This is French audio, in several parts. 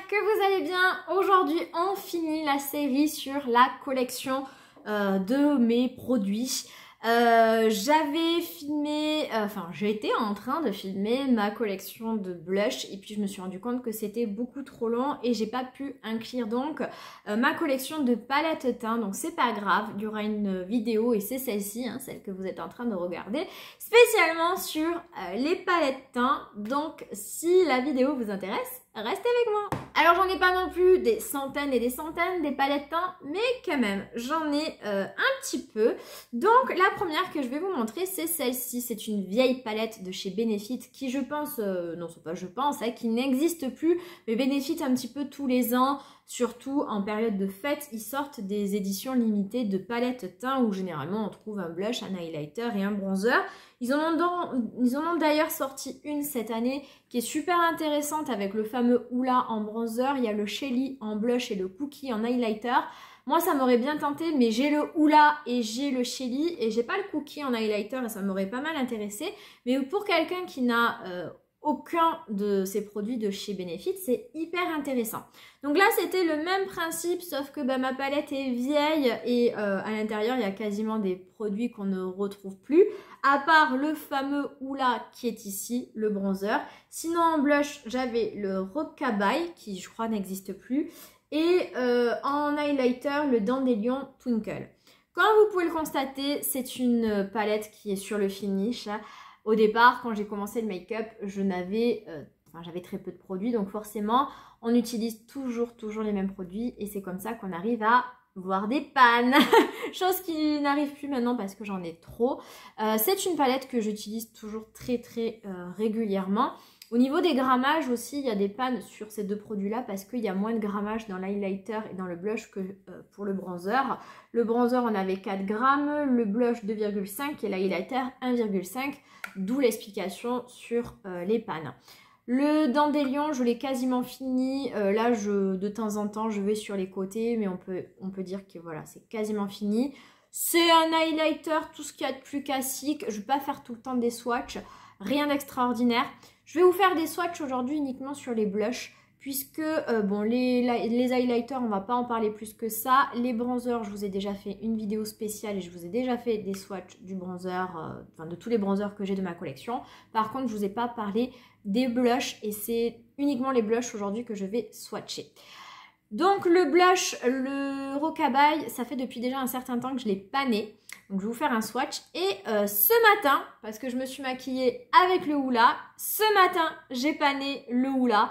que vous allez bien. Aujourd'hui, on finit la série sur la collection de mes produits. J'étais en train de filmer ma collection de blush et puis je me suis rendu compte que c'était beaucoup trop long et j'ai pas pu inclure donc ma collection de palettes teint. Donc c'est pas grave, il y aura une vidéo et c'est celle-ci, hein, celle que vous êtes en train de regarder, spécialement sur les palettes teint. Donc si la vidéo vous intéresse, restez avec moi. Alors j'en ai pas non plus des centaines et des centaines des palettes teint, mais quand même j'en ai un petit peu. Donc la première que je vais vous montrer, c'est celle-ci. C'est une vieille palette de chez Benefit qui je pense, non c'est pas je pense, hein, qui n'existe plus, mais Benefit un petit peu tous les ans, surtout en période de fête, ils sortent des éditions limitées de palettes teint où généralement on trouve un blush, un highlighter et un bronzer. Ils en ont d'ailleurs sorti une cette année qui est super intéressante avec le fameux Hoola en bronzer. Il y a le Shelly en blush et le Cookie en highlighter. Moi, ça m'aurait bien tenté, mais j'ai le Hoola et j'ai le Shelly et j'ai pas le Cookie en highlighter et ça m'aurait pas mal intéressé. Mais pour quelqu'un qui n'a aucun de ces produits de chez Benefit, c'est hyper intéressant. Donc là, c'était le même principe, sauf que ma palette est vieille et à l'intérieur, il y a quasiment des produits qu'on ne retrouve plus, à part le fameux Hoola qui est ici, le bronzer. Sinon, en blush, j'avais le Rockabye, qui je crois n'existe plus, et en highlighter, le Dandelion Twinkle. Comme vous pouvez le constater, c'est une palette qui est sur le finish. Au départ, quand j'ai commencé le make-up, j'avais très peu de produits, donc forcément, on utilise toujours les mêmes produits et c'est comme ça qu'on arrive à voir des pannes. Chose qui n'arrive plus maintenant parce que j'en ai trop. C'est une palette que j'utilise toujours très régulièrement. Au niveau des grammages aussi, il y a des pannes sur ces deux produits-là parce qu'il y a moins de grammage dans l'highlighter et dans le blush que pour le bronzer. Le bronzer, on avait 4 grammes, le blush 2,5 et l'highlighter 1,5, d'où l'explication sur les pannes. Le Dandelion, je l'ai quasiment fini. Là, de temps en temps, je vais sur les côtés, mais on peut dire que voilà, c'est quasiment fini. C'est un highlighter, tout ce qu'il y a de plus classique. Je ne vais pas faire tout le temps des swatchs, rien d'extraordinaire. Je vais vous faire des swatchs aujourd'hui uniquement sur les blushs, puisque les highlighters, on ne va pas en parler plus que ça. Les bronzers, je vous ai déjà fait une vidéo spéciale et je vous ai déjà fait des swatchs du bronzer, de tous les bronzers que j'ai de ma collection. Par contre, je ne vous ai pas parlé des blushs et c'est uniquement les blushs aujourd'hui que je vais swatcher. Donc le blush, le Rockabye, ça fait depuis déjà un certain temps que je l'ai pané. Donc je vais vous faire un swatch et ce matin, parce que je me suis maquillée avec le Hoola, ce matin j'ai pané le Hoola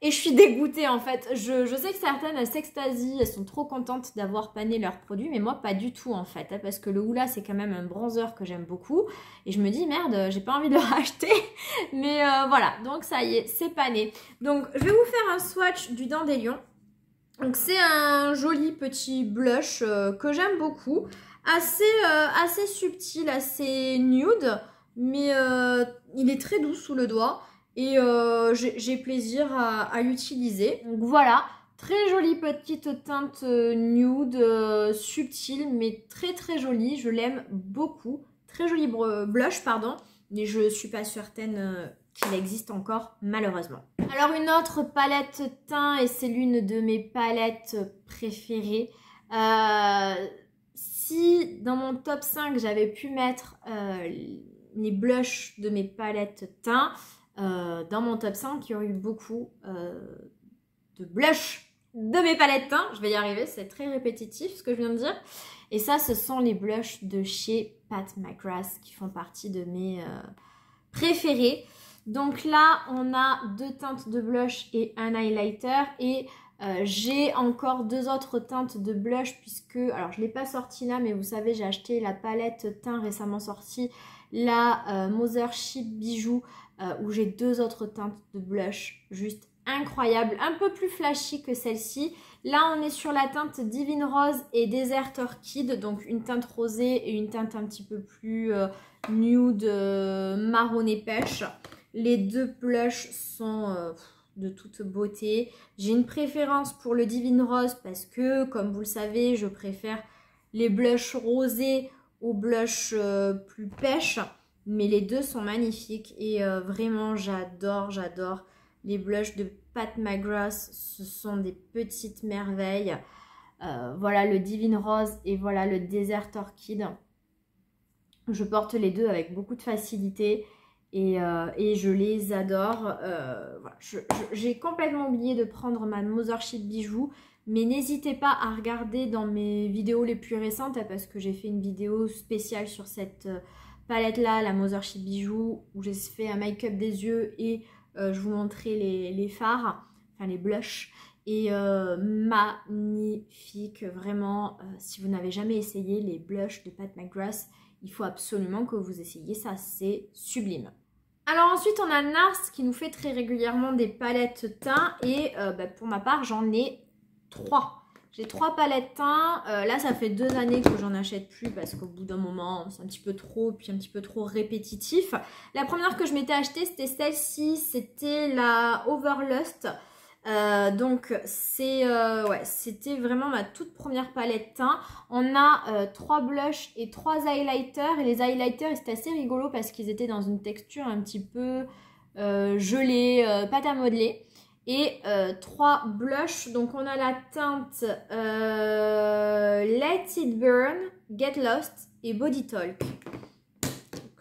et je suis dégoûtée en fait. Je sais que certaines elles s'extasient, elles sont trop contentes d'avoir pané leurs produits, mais moi pas du tout en fait, hein, parce que le Hoola c'est quand même un bronzer que j'aime beaucoup et je me dis merde, j'ai pas envie de le racheter, mais voilà, donc ça y est, c'est pané. Donc je vais vous faire un swatch du Dandelion. Donc c'est un joli petit blush que j'aime beaucoup, assez subtil, assez nude, mais il est très doux sous le doigt et j'ai plaisir à l'utiliser. Donc voilà, très jolie petite teinte nude, subtile mais très jolie, je l'aime beaucoup. Très joli blush, pardon, mais je suis pas certaine qu'il existe encore malheureusement. Alors une autre palette teint et c'est l'une de mes palettes préférées. Si dans mon top 5 j'avais pu mettre les blushs de mes palettes teint, dans mon top 5 il y aurait eu beaucoup de blushs de mes palettes teint. Je vais y arriver, c'est très répétitif ce que je viens de dire. Et ça ce sont les blushs de chez Pat McGrath qui font partie de mes préférés. Donc là, on a 2 teintes de blush et un highlighter et j'ai encore 2 autres teintes de blush puisque, alors je ne l'ai pas sorti là, mais vous savez, j'ai acheté la palette teint récemment sortie, la Mothership Bijou, où j'ai 2 autres teintes de blush juste incroyables, un peu plus flashy que celle-ci. Là, on est sur la teinte Divine Rose et Desert Orchid, donc une teinte rosée et une teinte un petit peu plus nude, marronné pêche. Les 2 blushs sont de toute beauté. J'ai une préférence pour le Divine Rose parce que, comme vous le savez, je préfère les blushs rosés aux blushs plus pêche. Mais les deux sont magnifiques et vraiment, j'adore Les blushs de Pat McGrath, ce sont des petites merveilles. Voilà le Divine Rose et voilà le Desert Orchid. Je porte les deux avec beaucoup de facilité et je les adore. Voilà. J'ai complètement oublié de prendre ma Mothership Bijou, mais n'hésitez pas à regarder dans mes vidéos les plus récentes parce que j'ai fait une vidéo spéciale sur cette palette là, la Mothership Bijou, où j'ai fait un make-up des yeux et je vous montrais les fards, enfin les blushs. Et magnifique, vraiment, si vous n'avez jamais essayé les blushs de Pat McGrath, il faut absolument que vous essayiez ça, c'est sublime. Alors ensuite on a NARS qui nous fait très régulièrement des palettes teint et pour ma part j'en ai 3. J'ai 3 palettes teint, là ça fait 2 années que j'en achète plus parce qu'au bout d'un moment c'est un petit peu trop, puis un petit peu trop répétitif. La première que je m'étais achetée c'était celle-ci, c'était la Overlust. Donc c'était vraiment ma toute première palette teint. On a 3 blushs et 3 highlighters et les highlighters c'était assez rigolo parce qu'ils étaient dans une texture un petit peu gelée, pâte à modeler. Et 3 blushs, donc on a la teinte Let It Burn, Get Lost et Body Talk. Donc,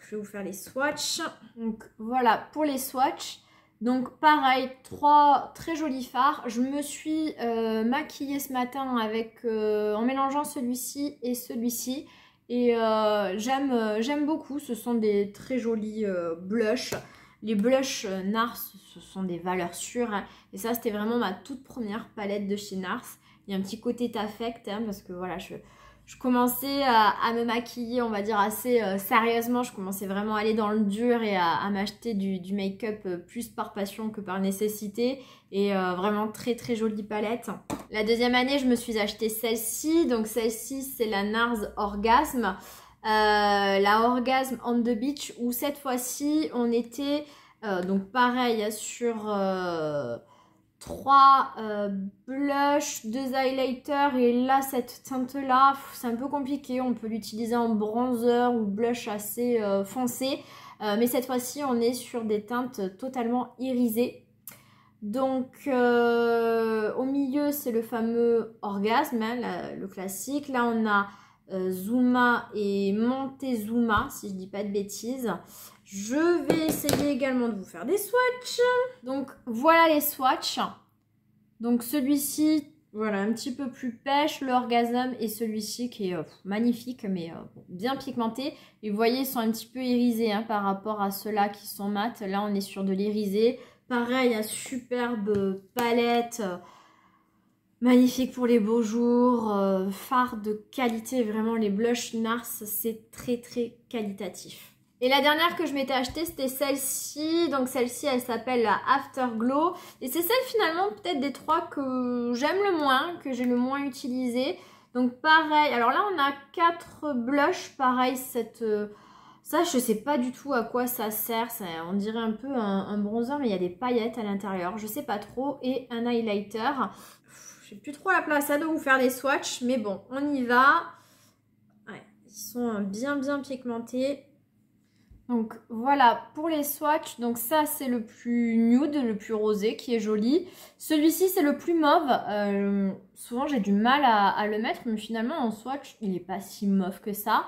je vais vous faire les swatchs. Donc voilà pour les swatchs. Donc pareil, 3 très jolis fards. Je me suis maquillée ce matin avec en mélangeant celui-ci et celui-ci. Et j'aime beaucoup, ce sont des très jolis blushs. Les blushs NARS, ce sont des valeurs sûres. Hein. Et ça, c'était vraiment ma toute première palette de chez NARS. Il y a un petit côté affect, hein, parce que voilà, je commençais à me maquiller, on va dire, assez sérieusement. Je commençais vraiment à aller dans le dur et à m'acheter du make-up plus par passion que par nécessité. Et vraiment très très jolie palette. La deuxième année, je me suis acheté celle-ci. Donc celle-ci, c'est la NARS Orgasme. La Orgasme on the Beach, où cette fois-ci, on était donc pareil sur 3 blushs, 2 highlighters et là cette teinte là c'est un peu compliqué, on peut l'utiliser en bronzer ou blush assez foncé mais cette fois-ci on est sur des teintes totalement irisées. Donc au milieu c'est le fameux Orgasme, hein, le classique. Là on a Zuma et Montezuma si je dis pas de bêtises. Je vais essayer également de vous faire des swatchs. Donc voilà les swatchs. Donc celui-ci, voilà, un petit peu plus pêche, l'Orgasme, et celui-ci qui est magnifique mais bien pigmenté. Et vous voyez, ils sont un petit peu irisés hein, par rapport à ceux-là qui sont mat. Là on est sur de l'irisé. Pareil, un superbe palette. Magnifique pour les beaux jours, fard de qualité, vraiment les blushs NARS, c'est très très qualitatif. Et la dernière que je m'étais achetée, c'était celle-ci. Donc celle-ci, elle s'appelle la Afterglow. Et c'est celle finalement peut-être des 3 que j'aime le moins, que j'ai le moins utilisée. Donc pareil, alors là on a 4 blushs, pareil, ça je sais pas du tout à quoi ça sert. On dirait un peu un bronzer, mais il y a des paillettes à l'intérieur, je sais pas trop. Et un highlighter. J'ai plus trop la place de vous faire des swatchs, mais bon, on y va. Ouais, ils sont bien pigmentés. Donc voilà pour les swatchs. Donc ça c'est le plus nude, le plus rosé qui est joli. Celui-ci c'est le plus mauve. Souvent j'ai du mal à le mettre, mais finalement en swatch il n'est pas si mauve que ça.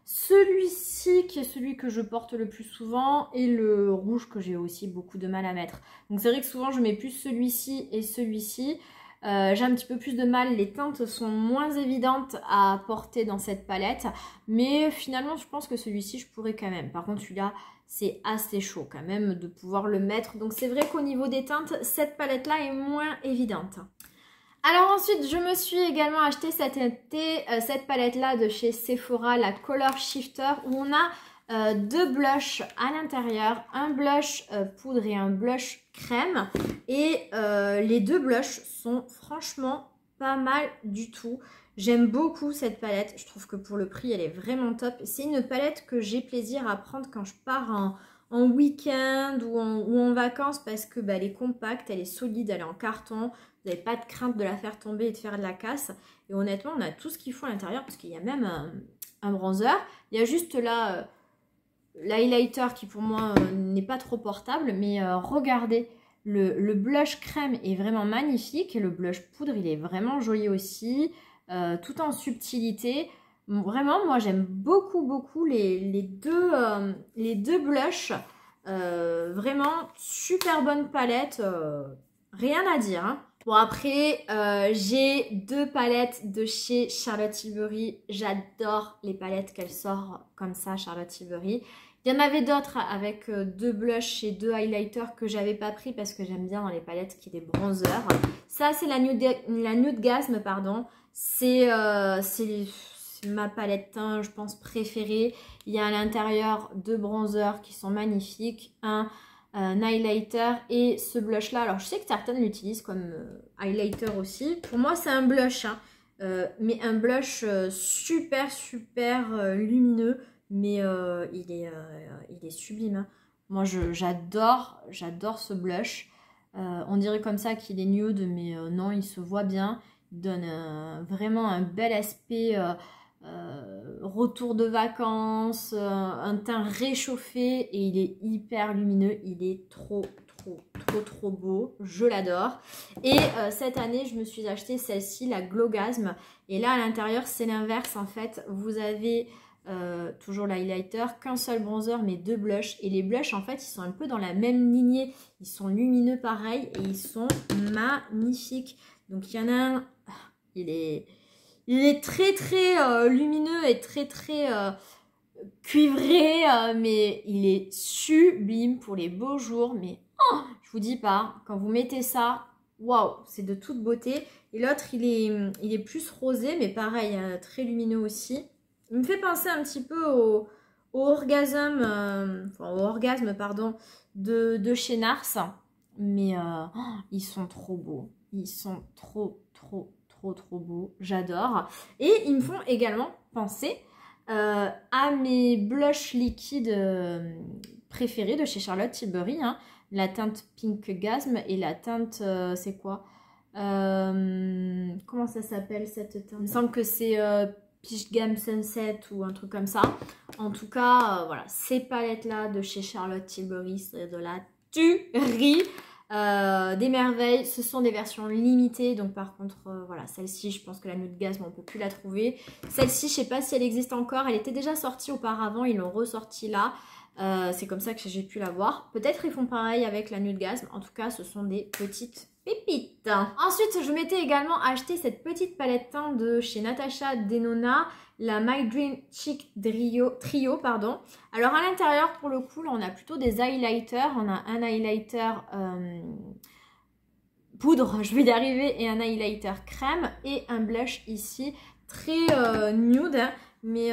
Celui-ci qui est celui que je porte le plus souvent et le rouge que j'ai aussi beaucoup de mal à mettre. Donc c'est vrai que souvent je mets plus celui-ci et celui-ci. J'ai un petit peu plus de mal, les teintes sont moins évidentes à porter dans cette palette, mais finalement je pense que celui-ci je pourrais quand même. Par contre celui-là c'est assez chaud quand même de pouvoir le mettre, donc c'est vrai qu'au niveau des teintes cette palette là est moins évidente. Alors ensuite je me suis également acheté cet été cette palette là de chez Sephora, la Color Shifter, où on a 2 blushs à l'intérieur, un blush poudre et un blush crème, et les 2 blushs sont franchement pas mal du tout. J'aime beaucoup cette palette, je trouve que pour le prix elle est vraiment top. C'est une palette que j'ai plaisir à prendre quand je pars en week-end ou en vacances, parce que elle est compacte, elle est solide, elle est en carton, vous n'avez pas de crainte de la faire tomber et de faire de la casse. Et honnêtement on a tout ce qu'il faut à l'intérieur, parce qu'il y a même un bronzer, il y a juste là l'highlighter qui pour moi n'est pas trop portable, mais regardez Le blush crème est vraiment magnifique. Et le blush poudre, il est vraiment joli aussi. Tout en subtilité. Vraiment, moi, j'aime beaucoup les deux blushs. Vraiment, super bonne palette. Rien à dire, hein. Bon, après, j'ai 2 palettes de chez Charlotte Tilbury. J'adore les palettes qu'elle sort comme ça, Charlotte Tilbury. Il y en avait d'autres avec 2 blushs et 2 highlighters que j'avais pas pris parce que j'aime bien dans les palettes qu'il y ait des bronzers. Ça, c'est la Nude Gasm, pardon. C'est ma palette teint, je pense, préférée. Il y a à l'intérieur 2 bronzers qui sont magnifiques. Un highlighter et ce blush là, alors je sais que certaines l'utilisent comme highlighter aussi. Pour moi c'est un blush, hein. Mais un blush super lumineux, mais il est sublime, hein. Moi j'adore ce blush. On dirait comme ça qu'il est nude, mais non, il se voit bien. Il donne vraiment un bel aspect retour de vacances, un teint réchauffé et il est hyper lumineux, il est trop beau, je l'adore. Et cette année je me suis acheté celle-ci, la Glow Gasm, et là à l'intérieur c'est l'inverse en fait, vous avez toujours l'highlighter, qu'un seul bronzer mais 2 blushs, et les blushs en fait ils sont un peu dans la même lignée, ils sont lumineux pareil et ils sont magnifiques. Donc il y en a un, il est très lumineux et très cuivré, mais il est sublime pour les beaux jours. Mais oh, je vous dis pas, quand vous mettez ça, waouh, c'est de toute beauté. Et l'autre, il est plus rosé, mais pareil, très lumineux aussi. Il me fait penser un petit peu au orgasme, pardon, de chez Nars. Mais oh, ils sont trop beaux. Ils sont trop beaux. J'adore. Et ils me font également penser à mes blushs liquides préférés de chez Charlotte Tilbury, hein. La teinte Pink Gasm et la teinte, c'est quoi, comment ça s'appelle cette teinte? Il me semble que c'est Peach Gum Sunset ou un truc comme ça. En tout cas, voilà, ces palettes-là de chez Charlotte Tilbury, c'est de la tuerie. Des merveilles, ce sont des versions limitées, donc par contre voilà, celle-ci je pense que la Nude Gasm on peut plus la trouver. Celle-ci je sais pas si elle existe encore, elle était déjà sortie auparavant, ils l'ont ressortie là, c'est comme ça que j'ai pu la voir. Peut-être ils font pareil avec la Nude Gasm, en tout cas ce sont des petites pépites. Ensuite je m'étais également acheté cette petite palette teint de chez Natasha Denona, la My Dream Cheek Trio, pardon. Alors à l'intérieur pour le coup là, on a plutôt des highlighters, on a un highlighter poudre, je vais y arriver, et un highlighter crème et un blush ici très nude, mais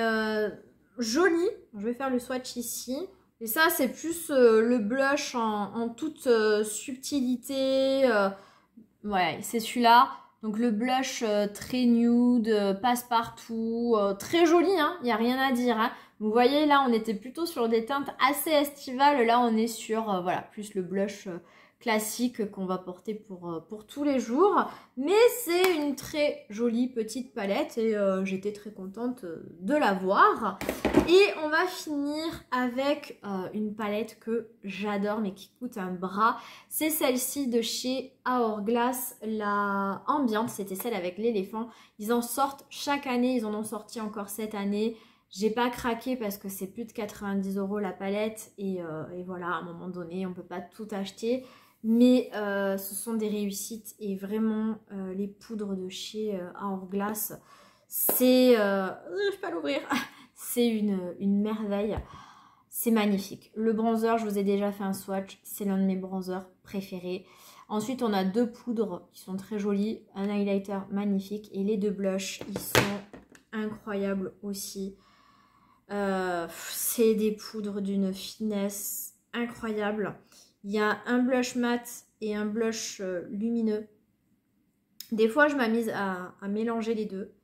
joli. Je vais faire le swatch ici. Et ça c'est plus le blush en toute subtilité, ouais c'est celui-là. Donc le blush très nude, passe-partout, très joli, hein, il n'y a rien à dire, hein. Vous voyez là on était plutôt sur des teintes assez estivales, là on est sur voilà, plus le blush classique qu'on va porter pour tous les jours. Mais c'est une très jolie petite palette et j'étais très contente de l'avoir. Et on va finir avec une palette que j'adore mais qui coûte un bras. C'est celle-ci de chez Hourglass, la ambiante, c'était celle avec l'éléphant. Ils en sortent chaque année, ils en ont sorti encore cette année. J'ai pas craqué parce que c'est plus de 90 € la palette et voilà, à un moment donné, on peut pas tout acheter. Mais ce sont des réussites et vraiment les poudres de chez Hourglass, c'est... je peux pas l'ouvrir. C'est une merveille. C'est magnifique. Le bronzer, je vous ai déjà fait un swatch. C'est l'un de mes bronzers préférés. Ensuite, on a 2 poudres qui sont très jolies. Un highlighter magnifique. Et les 2 blushs, ils sont incroyables aussi. C'est des poudres d'une finesse incroyable. Il y a un blush mat et un blush lumineux. Des fois, je m'amuse à mélanger les deux.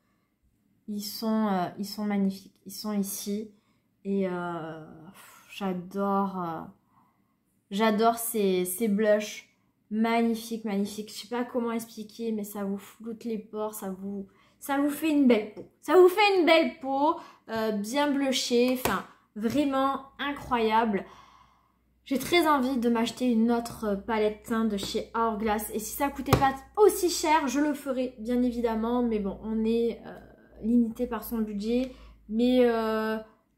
Ils sont magnifiques. Ils sont ici. Et j'adore ces blushs. Magnifiques, magnifiques. Je sais pas comment expliquer, mais ça vous floute les pores. Ça vous fait une belle peau. Ça vous fait une belle peau. Bien blushée. Enfin, vraiment incroyable. J'ai très envie de m'acheter une autre palette teint de chez Hourglass. Et si ça coûtait pas aussi cher, je le ferais bien évidemment. Mais bon, on est limité par son budget. Mais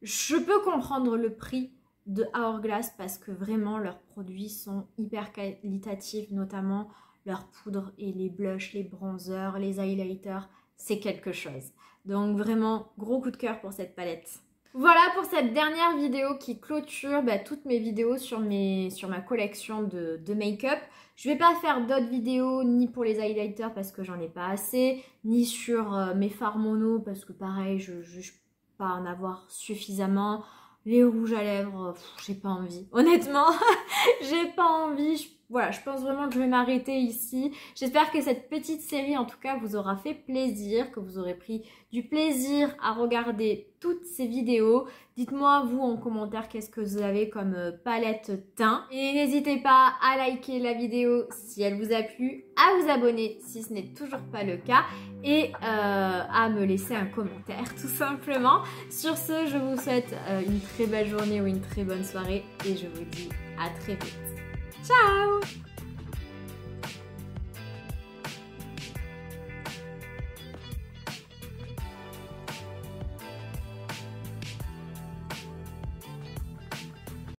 je peux comprendre le prix de Hourglass parce que vraiment leurs produits sont hyper qualitatifs, notamment leurs poudres et les blushs, les bronzers, les highlighters, c'est quelque chose. Donc vraiment gros coup de cœur pour cette palette. Voilà pour cette dernière vidéo qui clôture toutes mes vidéos sur ma collection de make-up. Je vais pas faire d'autres vidéos ni pour les highlighters parce que j'en ai pas assez, ni sur mes fards mono parce que pareil, je juge pas en avoir suffisamment. Les rouges à lèvres, j'ai pas envie. Honnêtement, j'ai pas envie. Voilà, je pense vraiment que je vais m'arrêter ici. J'espère que cette petite série, en tout cas, vous aura fait plaisir, que vous aurez pris du plaisir à regarder toutes ces vidéos. Dites-moi, vous, en commentaire, qu'est-ce que vous avez comme palette teint. Et n'hésitez pas à liker la vidéo si elle vous a plu, à vous abonner si ce n'est toujours pas le cas et à me laisser un commentaire, tout simplement. Sur ce, je vous souhaite une très belle journée ou une très bonne soirée et je vous dis à très vite. Ciao!